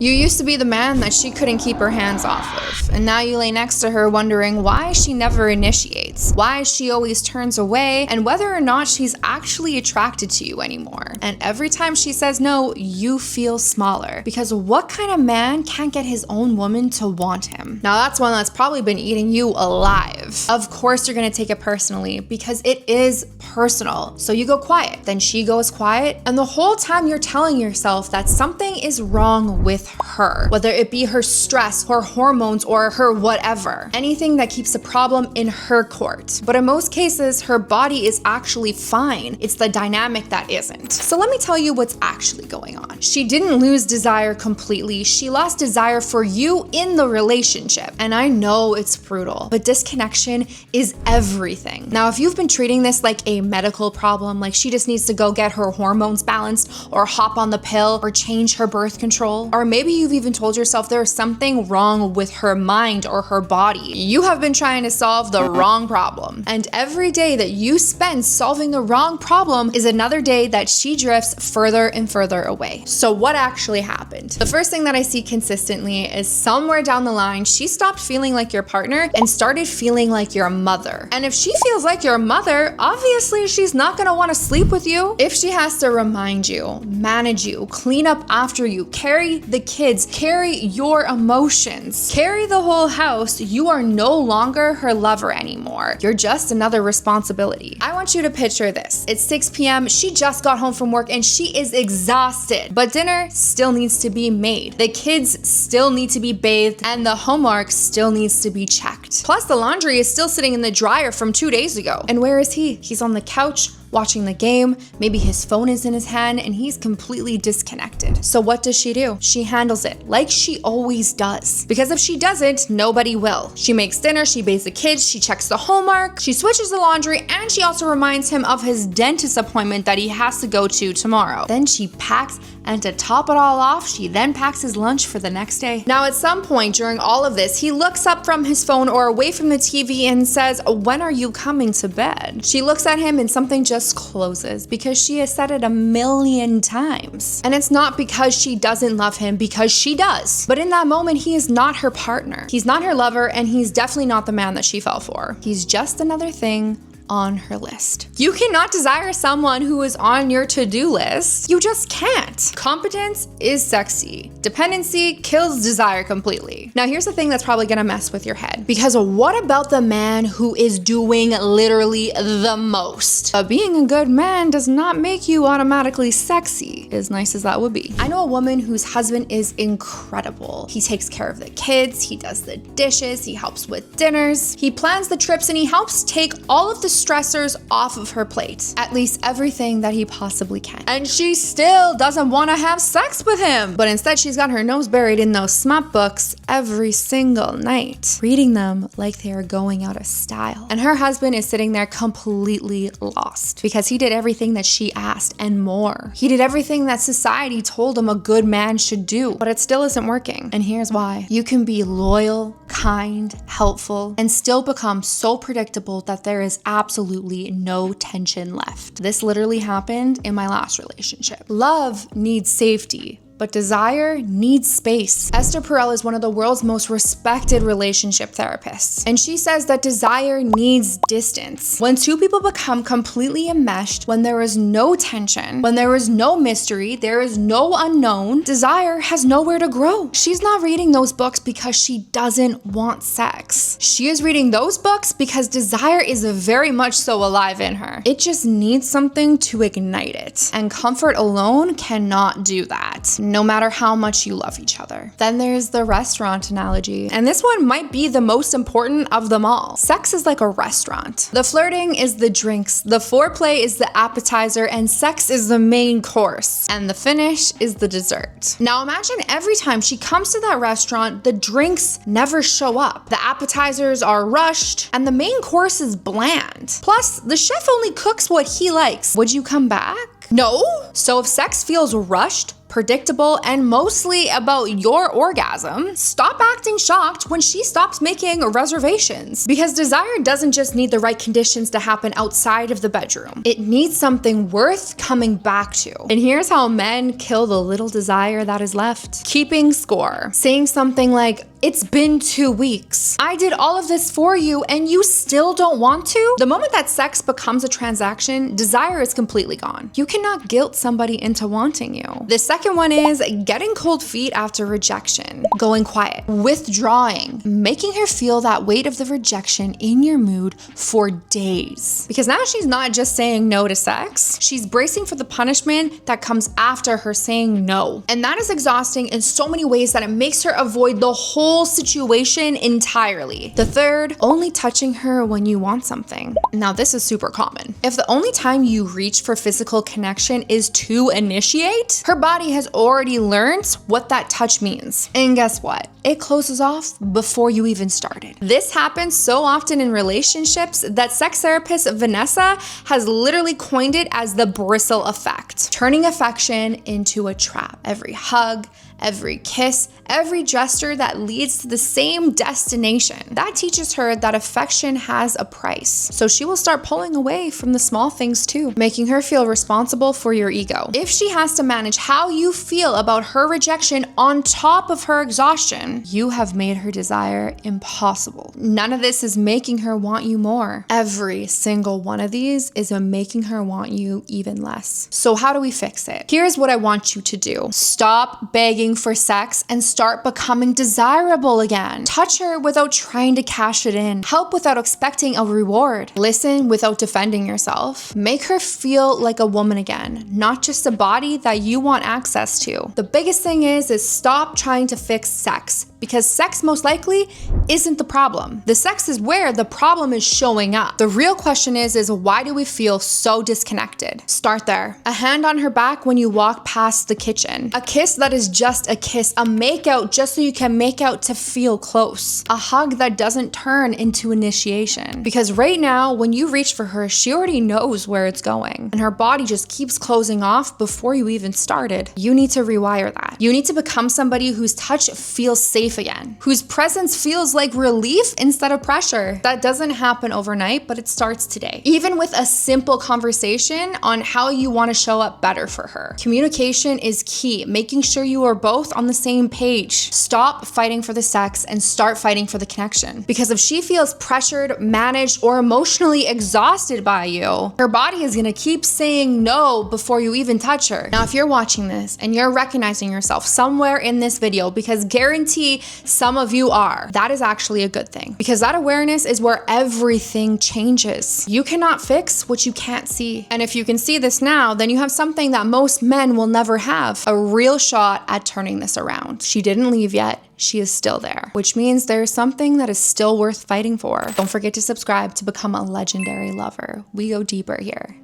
You used to be the man that she couldn't keep her hands off of, and now you lay next to her wondering why she never initiates, why she always turns away, and whether or not she's actually attracted to you anymore. And every time she says no, you feel smaller, because what kind of man can't get his own woman to want him? Now that's one that's probably been eating you alive. Of course you're gonna take it personally, because it is personal. So you go quiet, then she goes quiet, and the whole time you're telling yourself that something is wrong with her, whether it be her stress, her hormones, or her whatever. Anything that keeps the problem in her court. But in most cases, her body is actually fine. It's the dynamic that isn't. So let me tell you what's actually going on. She didn't lose desire completely. She lost desire for you in the relationship. And I know it's brutal, but disconnection is everything. Now, if you've been treating this like a medical problem, like she just needs to go get her hormones balanced, or hop on the pill, or change her birth control, or maybe you've even told yourself there's something wrong with her mind or her body, you have been trying to solve the wrong problem. And every day that you spend solving the wrong problem is another day that she drifts further and further away. So what actually happened? The first thing that I see consistently is somewhere down the line, she stopped feeling like your partner and started feeling like your mother. And if she feels like your mother, obviously she's not gonna wanna sleep with you. If she has to remind you, manage you, clean up after you, carry the kids, carry your emotions, carry the whole house, you are no longer her lover anymore. You're just another responsibility. I want you to picture this. It's 6 p.m. She just got home from work and she is exhausted, but dinner still needs to be made. The kids still need to be bathed and the homework still needs to be checked. Plus the laundry is still sitting in the dryer from 2 days ago. And where is he? He's on the couch watching the game, maybe his phone is in his hand and he's completely disconnected. So what does she do? She handles it like she always does. Because if she doesn't, nobody will. She makes dinner, she bathes the kids, she checks the homework, she switches the laundry, and she also reminds him of his dentist appointment that he has to go to tomorrow. Then she packs, and to top it all off, she then packs his lunch for the next day. Now at some point during all of this, he looks up from his phone or away from the TV and says, "When are you coming to bed?" She looks at him and something just closes because she has said it 1,000,000 times. And it's not because she doesn't love him, because she does. But in that moment, he is not her partner. He's not her lover, and he's definitely not the man that she fell for. He's just another thing on her list. You cannot desire someone who is on your to-do list. You just can't. Competence is sexy. Dependency kills desire completely. Now here's the thing that's probably gonna mess with your head. Because what about the man who is doing literally the most? Being a good man does not make you automatically sexy, as nice as that would be. I know a woman whose husband is incredible. He takes care of the kids, he does the dishes, he helps with dinners, he plans the trips, and he helps take all of the stressors off of her plate. At least everything that he possibly can. And she still doesn't want to have sex with him. But instead she's got her nose buried in those smut books every single night, reading them like they are going out of style. And her husband is sitting there completely lost because he did everything that she asked and more. He did everything that society told him a good man should do, but it still isn't working. And here's why. You can be loyal, kind, helpful, and still become so predictable that there is absolutely no tension left. This literally happened in my last relationship. Love needs safety, but desire needs space. Esther Perel is one of the world's most respected relationship therapists, and she says that desire needs distance. When two people become completely enmeshed, when there is no tension, when there is no mystery, there is no unknown, desire has nowhere to grow. She's not reading those books because she doesn't want sex. She is reading those books because desire is very much so alive in her. It just needs something to ignite it, and comfort alone cannot do that, no matter how much you love each other. Then there's the restaurant analogy, and this one might be the most important of them all. Sex is like a restaurant. The flirting is the drinks, the foreplay is the appetizer, and sex is the main course, and the finish is the dessert. Now imagine every time she comes to that restaurant, the drinks never show up, the appetizers are rushed, and the main course is bland. Plus, the chef only cooks what he likes. Would you come back? No? So if sex feels rushed, predictable, and mostly about your orgasm, stop acting shocked when she stops making reservations. Because desire doesn't just need the right conditions to happen outside of the bedroom. It needs something worth coming back to. And here's how men kill the little desire that is left. Keeping score. Saying something like, "It's been 2 weeks. I did all of this for you and you still don't want to?" The moment that sex becomes a transaction, desire is completely gone. You cannot guilt somebody into wanting you. The second one is getting cold feet after rejection. Going quiet. Withdrawing. Making her feel that weight of the rejection in your mood for days. Because now she's not just saying no to sex, she's bracing for the punishment that comes after her saying no. And that is exhausting in so many ways that it makes her avoid the whole situation entirely. The third, only touching her when you want something. Now this is super common. If the only time you reach for physical connection is to initiate, her body has already learned what that touch means. And guess what? It closes off before you even started. This happens so often in relationships that sex therapist Vanessa has literally coined it as the bristle effect, turning affection into a trap. Every hug, every kiss, every gesture that leads to the same destination. That teaches her that affection has a price. So she will start pulling away from the small things too, making her feel responsible for your ego. If she has to manage how you feel about her rejection on top of her exhaustion, you have made her desire impossible. None of this is making her want you more. Every single one of these is making her want you even less. So how do we fix it? Here's what I want you to do. Stop begging for sex and start becoming desirable again. Touch her without trying to cash it in. Help without expecting a reward. Listen without defending yourself. Make her feel like a woman again, not just a body that you want access to. The biggest thing is stop trying to fix sex, because sex most likely isn't the problem. The sex is where the problem is showing up. The real question is why do we feel so disconnected? Start there. A hand on her back when you walk past the kitchen. A kiss that is just a kiss. A make out just so you can make out to feel close. A hug that doesn't turn into initiation. Because right now, when you reach for her, she already knows where it's going. And her body just keeps closing off before you even started. You need to rewire that. You need to become somebody whose touch feels safe again, whose presence feels like relief instead of pressure. That doesn't happen overnight, but it starts today. Even with a simple conversation on how you want to show up better for her. Communication is key, making sure you are both on the same page. Stop fighting for the sex and start fighting for the connection. Because if she feels pressured, managed, or emotionally exhausted by you, her body is gonna keep saying no before you even touch her. Now, if you're watching this and you're recognizing yourself somewhere in this video, because guarantee some of you are, that is actually a good thing. Because that awareness is where everything changes. You cannot fix what you can't see. And if you can see this now, then you have something that most men will never have, a real shot at turning this around. She didn't leave yet. She is still there, which means there's something that is still worth fighting for. Don't forget to subscribe to become a legendary lover. We go deeper here.